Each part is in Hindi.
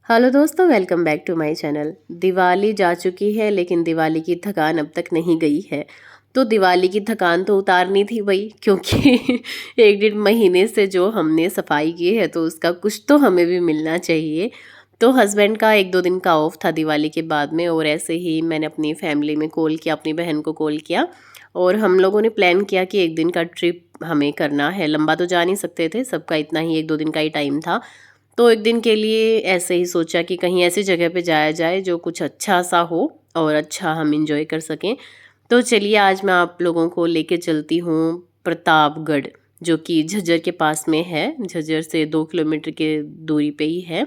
हेलो दोस्तों, welcome back to my channel. Diwali जा चुकी है लेकिन दिवाली की थकान अब तक नहीं गई है। तो दिवाली की थकान तो उतारनी थी भाई, क्योंकि 1 डेढ़ महीने से जो हमने सफाई की है तो उसका कुछ तो हमें भी मिलना चाहिए। तो हस्बैंड का 1-2 दिन का ऑफ था दिवाली के बाद में, और ऐसे ही मैंने अपनी फैमिली में कॉल किया, अपनी बहन को कॉल किया और हम लोगों ने प्लान किया कि 1 दिन का ट्रिप हमें करना है। लंबा तो जा नहीं सकते थे, सबका इतना ही 1-2 दिन का ही टाइम था। तो 1 दिन के लिए ऐसे ही सोचा कि कहीं ऐसी जगह पे जाया जाए जो कुछ अच्छा सा हो और अच्छा हम इंजॉय कर सकें। तो चलिए आज मैं आप लोगों को लेके चलती हूँ प्रतापगढ़, जो कि झज्जर के पास में है। झज्जर से 2 किलोमीटर के दूरी पे ही है।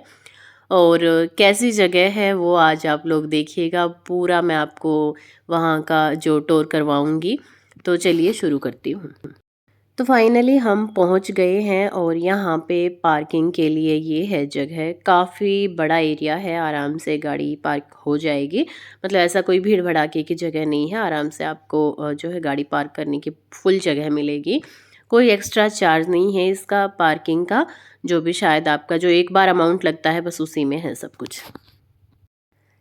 और कैसी जगह है वो आज आप लोग देखिएगा, पूरा मैं आपको वहाँ का जो टूर करवाऊँगी। तो चलिए शुरू करती हूँ। तो फाइनली हम पहुंच गए हैं और यहाँ पे पार्किंग के लिए ये है जगह। काफ़ी बड़ा एरिया है, आराम से गाड़ी पार्क हो जाएगी। मतलब ऐसा कोई भीड़ भड़ाके की जगह नहीं है, आराम से आपको जो है गाड़ी पार्क करने की फुल जगह मिलेगी। कोई एक्स्ट्रा चार्ज नहीं है इसका पार्किंग का, जो भी शायद आपका जो एक बार अमाउंट लगता है बस उसी में है सब कुछ।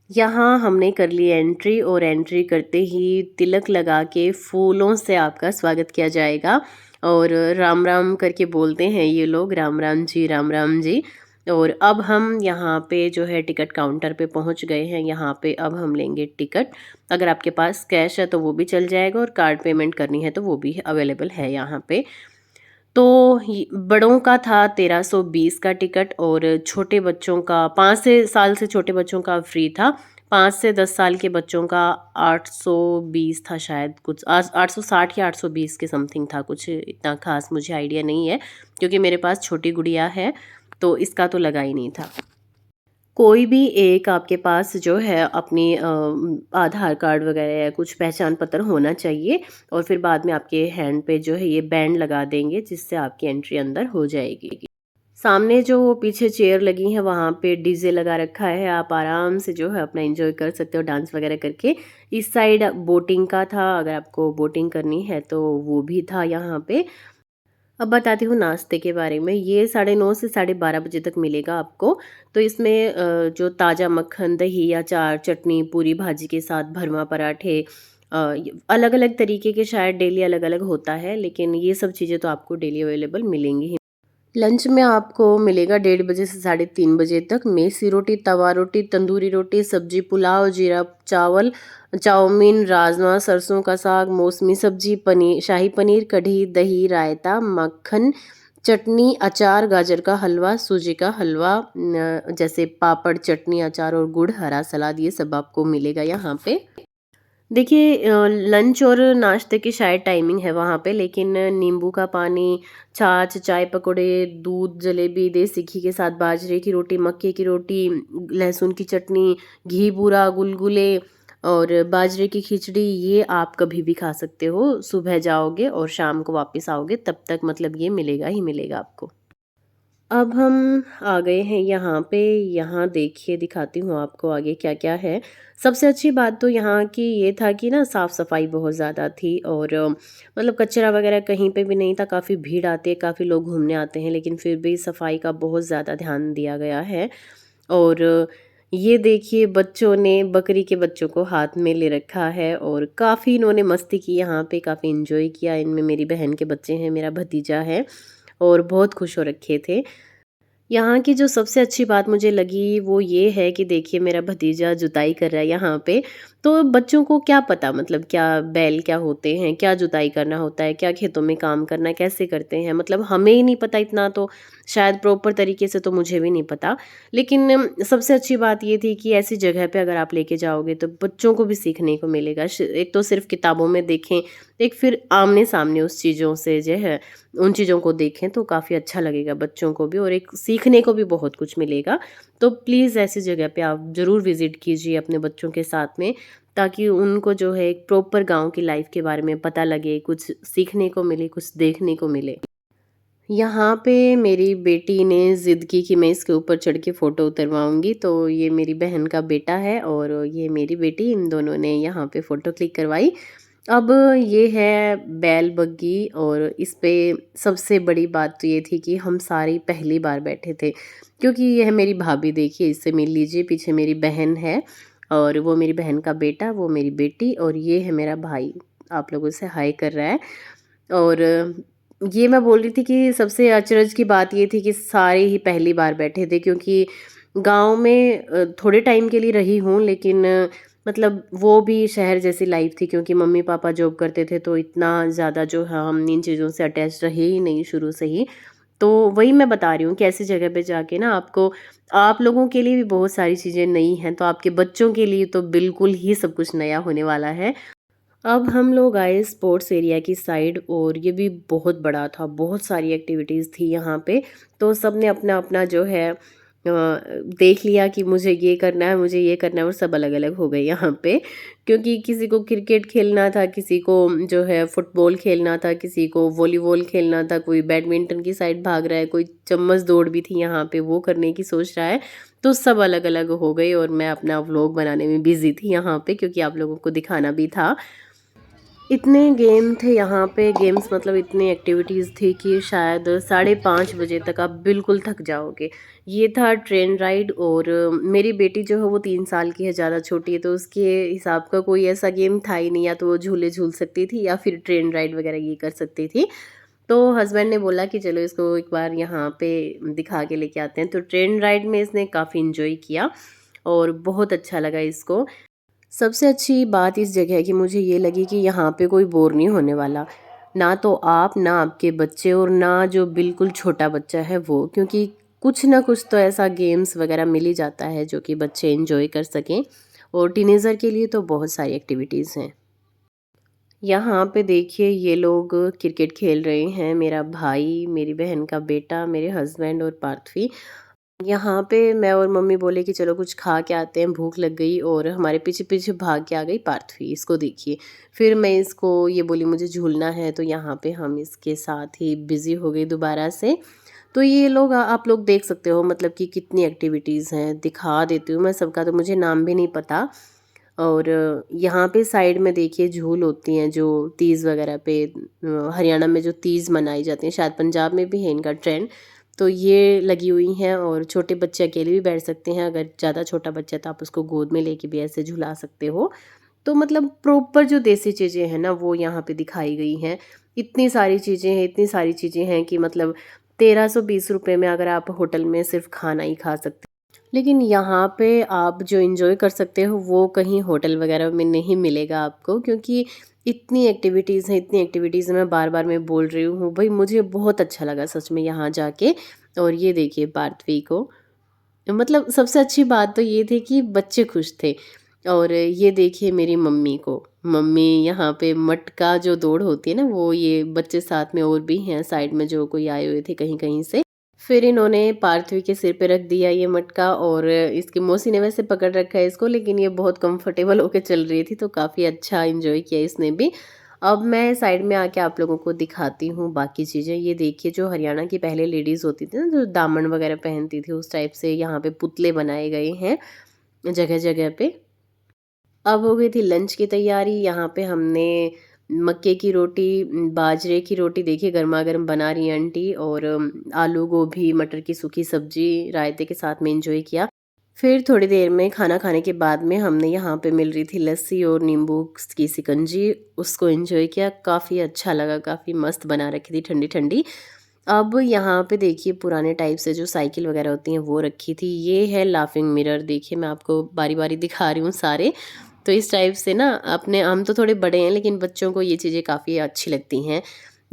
यहाँ हमने कर ली एंट्री, और एंट्री करते ही तिलक लगा के फूलों से आपका स्वागत किया जाएगा। और राम राम करके बोलते हैं ये लोग, राम राम जी, राम राम जी। और अब हम यहाँ पे जो है टिकट काउंटर पे पहुँच गए हैं। यहाँ पे अब हम लेंगे टिकट। अगर आपके पास कैश है तो वो भी चल जाएगा, और कार्ड पेमेंट करनी है तो वो भी अवेलेबल है यहाँ पे। तो बड़ों का था 1320 का टिकट, और छोटे बच्चों का 5 साल से छोटे बच्चों का फ्री था। 5 से 10 साल के बच्चों का 820 था शायद, कुछ 860 या 820 के समथिंग था। कुछ इतना खास मुझे आइडिया नहीं है, क्योंकि मेरे पास छोटी गुड़िया है तो इसका तो लगा ही नहीं था। कोई भी एक आपके पास जो है अपनी आधार कार्ड वगैरह या कुछ पहचान पत्र होना चाहिए, और फिर बाद में आपके हैंड पे जो है ये बैंड लगा देंगे, जिससे आपकी एंट्री अंदर हो जाएगी। सामने जो पीछे चेयर लगी है वहाँ पे डीजे लगा रखा है, आप आराम से जो है अपना एंजॉय कर सकते हो डांस वगैरह करके। इस साइड बोटिंग का था, अगर आपको बोटिंग करनी है तो वो भी था यहाँ पे। अब बताती हूँ नाश्ते के बारे में। ये 9:30 से 12:30 बजे तक मिलेगा आपको। तो इसमें जो ताज़ा मक्खन, दही, अचार, चटनी, पूरी भाजी के साथ भरमा पराठे, अलग अलग तरीके के, शायद डेली अलग अलग होता है, लेकिन ये सब चीज़ें तो आपको डेली अवेलेबल मिलेंगी ही। लंच में आपको मिलेगा 1:30 से 3:30 बजे तक मेसी रोटी, तवा रोटी, तंदूरी रोटी, सब्जी, पुलाव, जीरा चावल, चाउमीन, राजमा, सरसों का साग, मौसमी सब्जी, पनीर, शाही पनीर, कढ़ी, दही, रायता, मक्खन, चटनी, अचार, गाजर का हलवा, सूजी का हलवा, जैसे पापड़, चटनी, अचार और गुड़, हरा सलाद, ये सब आपको मिलेगा यहाँ पे। देखिए लंच और नाश्ते की शायद टाइमिंग है वहाँ पे, लेकिन नींबू का पानी, छाछ, चाय पकौड़े, दूध, जलेबी, देसी घी के साथ बाजरे की रोटी, मक्के की रोटी, लहसुन की चटनी, घी बूरा, गुलगुले और बाजरे की खिचड़ी, ये आप कभी भी खा सकते हो। सुबह जाओगे और शाम को वापस आओगे तब तक मतलब ये मिलेगा ही मिलेगा आपको। अब हम आ गए हैं यहाँ पे। यहाँ देखिए, दिखाती हूँ आपको आगे क्या क्या है। सबसे अच्छी बात तो यहाँ की ये था कि ना साफ़ सफाई बहुत ज़्यादा थी, और मतलब कचरा वगैरह कहीं पे भी नहीं था। काफ़ी भीड़ आती है, काफ़ी लोग घूमने आते हैं, लेकिन फिर भी सफाई का बहुत ज़्यादा ध्यान दिया गया है। और ये देखिए, बच्चों ने बकरी के बच्चों को हाथ में ले रखा है, और काफ़ी इन्होंने मस्ती की यहाँ पे, काफ़ी इंजॉय किया। इनमें मेरी बहन के बच्चे हैं, मेरा भतीजा है, और बहुत खुश हो रखे थे। यहाँ की जो सबसे अच्छी बात मुझे लगी वो ये है कि देखिए, मेरा भतीजा जुताई कर रहा है यहाँ पे। तो बच्चों को क्या पता, मतलब क्या बैल क्या होते हैं, क्या जुताई करना होता है, क्या खेतों में काम करना है, कैसे करते हैं, मतलब हमें ही नहीं पता इतना, तो शायद प्रॉपर तरीके से तो मुझे भी नहीं पता। लेकिन सबसे अच्छी बात ये थी कि ऐसी जगह पे अगर आप लेके जाओगे तो बच्चों को भी सीखने को मिलेगा। एक तो सिर्फ किताबों में देखें, एक फिर आमने सामने उस चीज़ों से जो है उन चीज़ों को देखें तो काफ़ी अच्छा लगेगा बच्चों को भी, और एक सीखने को भी बहुत कुछ मिलेगा। तो प्लीज़ ऐसी जगह पे आप ज़रूर विज़िट कीजिए अपने बच्चों के साथ में, ताकि उनको जो है एक प्रॉपर गाँव की लाइफ़ के बारे में पता लगे, कुछ सीखने को मिले, कुछ देखने को मिले। यहाँ पे मेरी बेटी ने ज़िद की कि मैं इसके ऊपर चढ़ के फ़ोटो उतरवाऊँगी, तो ये मेरी बहन का बेटा है और ये मेरी बेटी, इन दोनों ने यहाँ पे फ़ोटो क्लिक करवाई। अब ये है बैल बग्गी, और इस पे सबसे बड़ी बात तो ये थी कि हम सारे पहली बार बैठे थे, क्योंकि ये है मेरी भाभी, देखिए इससे मिल लीजिए, पीछे मेरी बहन है और वो मेरी बहन का बेटा, वो मेरी बेटी, और ये है मेरा भाई, आप लोगों से हाय कर रहा है। और ये मैं बोल रही थी कि सबसे अचरज की बात ये थी कि सारे ही पहली बार बैठे थे, क्योंकि गाँव में थोड़े टाइम के लिए रही हूँ, लेकिन मतलब वो भी शहर जैसी लाइफ थी, क्योंकि मम्मी पापा जॉब करते थे, तो इतना ज़्यादा जो है हम इन चीज़ों से अटैच रहे ही नहीं शुरू से ही। तो वही मैं बता रही हूँ कि ऐसी जगह पे जाके ना आपको, आप लोगों के लिए भी बहुत सारी चीज़ें नई हैं, तो आपके बच्चों के लिए तो बिल्कुल ही सब कुछ नया होने वाला है। अब हम लोग आए स्पोर्ट्स एरिया की साइड, और ये भी बहुत बड़ा था, बहुत सारी एक्टिविटीज़ थी यहाँ पे। तो सब ने अपना अपना जो है देख लिया कि मुझे ये करना है, मुझे ये करना है, और सब अलग अलग हो गए यहाँ पे, क्योंकि किसी को क्रिकेट खेलना था, किसी को जो है फुटबॉल खेलना था, किसी को वॉलीबॉल खेलना था, कोई बैडमिंटन की साइड भाग रहा है, कोई चम्मच दौड़ भी थी यहाँ पे वो करने की सोच रहा है। तो सब अलग अलग हो गए, और मैं अपना व्लॉग बनाने में बिजी थी यहाँ पे, क्योंकि आप लोगों को दिखाना भी था। इतने गेम थे यहाँ पे, गेम्स मतलब इतनी एक्टिविटीज़ थी कि शायद 5:30 बजे तक आप बिल्कुल थक जाओगे। ये था ट्रेन राइड, और मेरी बेटी जो है वो 3 साल की है, ज़्यादा छोटी है, तो उसके हिसाब का कोई ऐसा गेम था ही नहीं, या तो वो झूले झूल सकती थी या फिर ट्रेन राइड वगैरह ये कर सकती थी। तो हस्बैंड ने बोला कि चलो इसको एक बार यहाँ पे दिखा के लेके आते हैं, तो ट्रेन राइड में इसने काफ़ी इन्जॉय किया और बहुत अच्छा लगा इसको। सबसे अच्छी बात इस जगह की मुझे ये लगी कि यहाँ पे कोई बोर नहीं होने वाला, ना तो आप, ना आपके बच्चे, और ना जो बिल्कुल छोटा बच्चा है वो, क्योंकि कुछ ना कुछ तो ऐसा गेम्स वगैरह मिल ही जाता है जो कि बच्चे एंजॉय कर सकें, और टीनेजर के लिए तो बहुत सारी एक्टिविटीज़ हैं। यहाँ पे देखिए ये लोग क्रिकेट खेल रहे हैं, मेरा भाई, मेरी बहन का बेटा, मेरे हस्बैंड और पार्थवी। यहाँ पे मैं और मम्मी बोले कि चलो कुछ खा के आते हैं, भूख लग गई, और हमारे पीछे पीछे भाग के आ गई पार्थवी, इसको देखिए। फिर मैं इसको ये बोली मुझे झूलना है, तो यहाँ पे हम इसके साथ ही बिज़ी हो गए दोबारा से। तो ये लोग आप लोग देख सकते हो मतलब कि कितनी एक्टिविटीज़ हैं, दिखा देती हूँ मैं सबका, तो मुझे नाम भी नहीं पता। और यहाँ पे साइड में देखिए झूल होती हैं जो तीज वगैरह पे, हरियाणा में जो तीज मनाई जाती हैं, शायद पंजाब में भी है इनका ट्रेंड, तो ये लगी हुई हैं, और छोटे बच्चे अकेले भी बैठ सकते हैं, अगर ज़्यादा छोटा बच्चा है तो आप उसको गोद में लेके भी ऐसे झुला सकते हो। तो मतलब प्रॉपर जो देसी चीज़ें हैं ना वो यहाँ पे दिखाई गई हैं। इतनी सारी चीज़ें हैं, इतनी सारी चीज़ें हैं कि मतलब 1320 रुपये में अगर आप होटल में सिर्फ खाना ही खा सकते, लेकिन यहाँ पे आप जो एंजॉय कर सकते हो वो कहीं होटल वगैरह में नहीं मिलेगा आपको, क्योंकि इतनी एक्टिविटीज़ हैं, इतनी एक्टिविटीज़ हैं, मैं बार बार मैं बोल रही हूँ भाई, मुझे बहुत अच्छा लगा सच में यहाँ जाके। और ये देखिए पार्थवी को, मतलब सबसे अच्छी बात तो ये थी कि बच्चे खुश थे। और ये देखिए मेरी मम्मी को, मम्मी यहाँ पे मटका जो दौड़ होती है ना, वो ये बच्चे साथ में और भी हैं साइड में जो कोई आए हुए थे कहीं कहीं से, फिर इन्होंने पार्थवी के सिर पे रख दिया ये मटका, और इसकी मौसी ने वैसे पकड़ रखा है इसको, लेकिन ये बहुत कंफर्टेबल होके चल रही थी, तो काफ़ी अच्छा एंजॉय किया इसने भी। अब मैं साइड में आके आप लोगों को दिखाती हूँ बाकी चीज़ें। ये देखिए जो हरियाणा की पहले लेडीज़ होती थी ना, जो दामन वगैरह पहनती थी, उस टाइप से यहाँ पे पुतले बनाए गए हैं जगह जगह पे। अब हो गई थी लंच की तैयारी। यहाँ पे हमने मक्के की रोटी, बाजरे की रोटी देखिए गरमा-गरम बना रही हैं आंटी, और आलू गोभी मटर की सूखी सब्जी रायते के साथ में एंजॉय किया। फिर थोड़ी देर में खाना खाने के बाद में हमने यहाँ पे मिल रही थी लस्सी और नींबू की शिकंजी, उसको एंजॉय किया। काफ़ी अच्छा लगा, काफ़ी मस्त बना रखी थी ठंडी-ठंडी। अब यहाँ पे देखिए पुराने टाइप से जो साइकिल वगैरह होती हैं वो रखी थी। ये है लाफिंग मिरर, देखिए मैं आपको बारी-बारी दिखा रही हूँ सारे। तो इस टाइप से ना अपने, हम तो थोड़े बड़े हैं लेकिन बच्चों को ये चीज़ें काफ़ी अच्छी लगती हैं।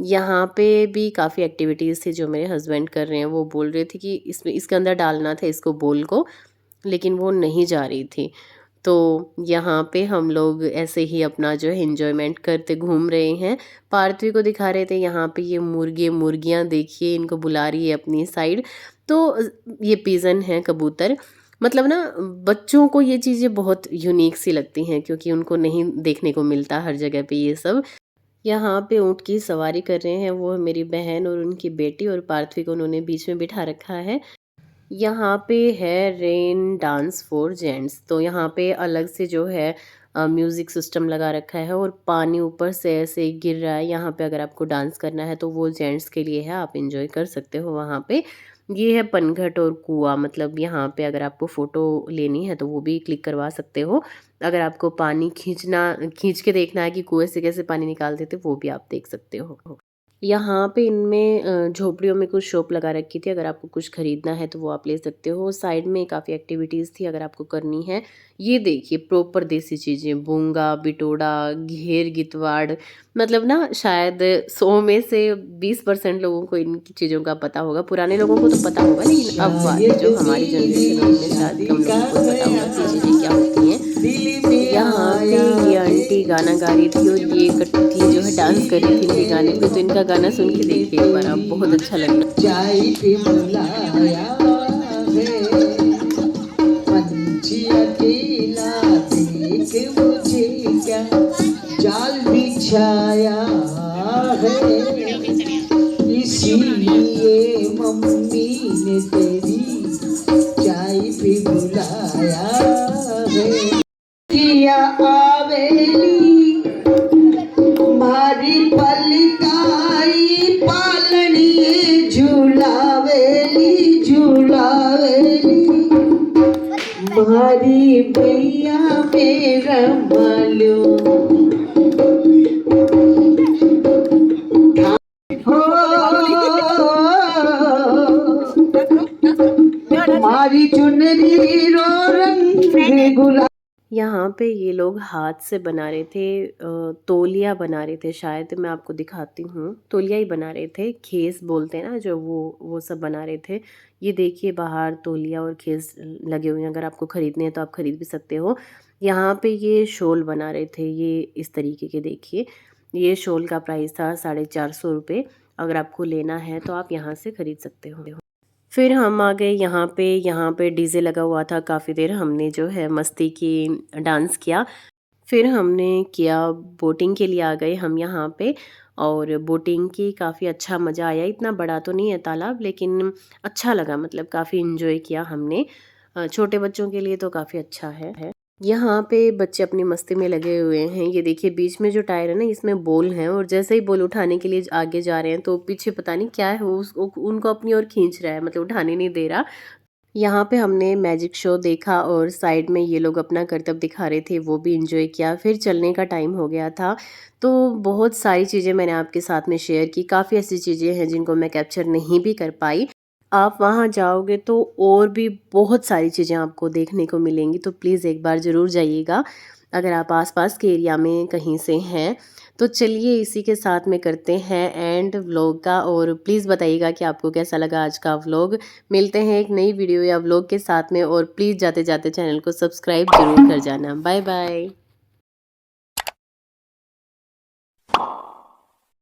यहाँ पे भी काफ़ी एक्टिविटीज़ थी जो मेरे हस्बैंड कर रहे हैं। वो बोल रहे थे कि इसमें इसके अंदर डालना था इसको बॉल को, लेकिन वो नहीं जा रही थी। तो यहाँ पे हम लोग ऐसे ही अपना जो है एन्जॉयमेंट करते घूम रहे हैं। पार्थवी को दिखा रहे थे यहाँ पे ये मुर्गे मुर्गियाँ देखिए इनको बुला रही है अपनी साइड। तो ये पिजन है, कबूतर। मतलब ना बच्चों को ये चीज़ें बहुत यूनिक सी लगती हैं, क्योंकि उनको नहीं देखने को मिलता हर जगह पे ये सब। यहाँ पे ऊँट की सवारी कर रहे हैं वो है मेरी बहन और उनकी बेटी, और पार्थवी को उन्होंने बीच में बिठा रखा है। यहाँ पे है रेन डांस फॉर जेंट्स, तो यहाँ पे अलग से जो है म्यूज़िक सिस्टम लगा रखा है और पानी ऊपर से ऐसे गिर रहा है। यहाँ पे अगर आपको डांस करना है तो वो जेंट्स के लिए है, आप एंजॉय कर सकते हो वहाँ पे। ये है पनघट और कुआँ, मतलब यहाँ पे अगर आपको फ़ोटो लेनी है तो वो भी क्लिक करवा सकते हो। अगर आपको पानी खींच के देखना है कि कुएँ से कैसे पानी निकालते थे, वो भी आप देख सकते हो। यहाँ पे इनमें झोपड़ियों में कुछ शॉप लगा रखी थी, अगर आपको कुछ खरीदना है तो वो आप ले सकते हो। साइड में काफ़ी एक्टिविटीज़ थी अगर आपको करनी है। ये देखिए प्रॉपर देसी चीज़ें, बोंगा, बिटोड़ा, घेर, गितवाड़, मतलब ना शायद 100 में से 20% लोगों को इनकी चीज़ों का पता होगा। पुराने लोगों को तो पता होगा, लेकिन अब वाली जो हमारी जनरेशन है उनमें शायद कम लोगों को पता होगा कि ये चीज़ें क्या होती हैं। यहाँ पे ये आंटी गाना गा रही थी और ये कठपुतली जो है डांस कर रही थी इनके गाने पे, तो इनका गाना सुन के देखिए एक बार आप, बहुत अच्छा लग रहा है। चाय पे बुलाया है, पंछी अकेला देख मुझे क्या जाल बिछाया है, इसीलिए मम्मी ने तेरी चाय पे बुलाया है। किया आवेली मारी पलकाई पालनी झूलावेली झूलावेली, मारी भैया मेरा मालूम मारी चुनरी रो रंग गुलाब। यहाँ पे ये लोग हाथ से बना रहे थे, तौलिया बना रहे थे शायद, मैं आपको दिखाती हूँ। तौलिया ही बना रहे थे, खेस बोलते हैं ना जो, वो सब बना रहे थे। ये देखिए बाहर तौलिया और खेस लगे हुए हैं, अगर आपको ख़रीदने हैं तो आप ख़रीद भी सकते हो। यहाँ पे ये शॉल बना रहे थे, ये इस तरीके के देखिए। ये शॉल का प्राइस था 450 रुपये। अगर आपको लेना है तो आप यहाँ से ख़रीद सकते हो। फिर हम आ गए यहाँ पे डीजे लगा हुआ था, काफ़ी देर हमने जो है मस्ती की, डांस किया। फिर हमने किया बोटिंग के लिए आ गए हम यहाँ पे, और बोटिंग की काफ़ी अच्छा मज़ा आया। इतना बड़ा तो नहीं है तालाब, लेकिन अच्छा लगा, मतलब काफ़ी इन्जॉय किया हमने। छोटे बच्चों के लिए तो काफ़ी अच्छा है। यहाँ पे बच्चे अपनी मस्ती में लगे हुए हैं। ये देखिए बीच में जो टायर है ना, इसमें बॉल है, और जैसे ही बॉल उठाने के लिए आगे जा रहे हैं तो पीछे पता नहीं क्या है, वो उनको अपनी ओर खींच रहा है, मतलब उठाने नहीं दे रहा। यहाँ पे हमने मैजिक शो देखा और साइड में ये लोग अपना करतब दिखा रहे थे, वो भी इंजॉय किया। फिर चलने का टाइम हो गया था, तो बहुत सारी चीज़ें मैंने आपके साथ में शेयर की। काफ़ी ऐसी चीज़ें हैं जिनको मैं कैप्चर नहीं भी कर पाई। आप वहाँ जाओगे तो और भी बहुत सारी चीज़ें आपको देखने को मिलेंगी, तो प्लीज़ एक बार ज़रूर जाइएगा अगर आप आसपास के एरिया में कहीं से हैं। तो चलिए इसी के साथ में करते हैं एंड व्लॉग का, और प्लीज़ बताइएगा कि आपको कैसा लगा आज का व्लॉग। मिलते हैं एक नई वीडियो या व्लॉग के साथ में, और प्लीज़ जाते जाते चैनल को सब्सक्राइब ज़रूर कर जाना। Bye bye.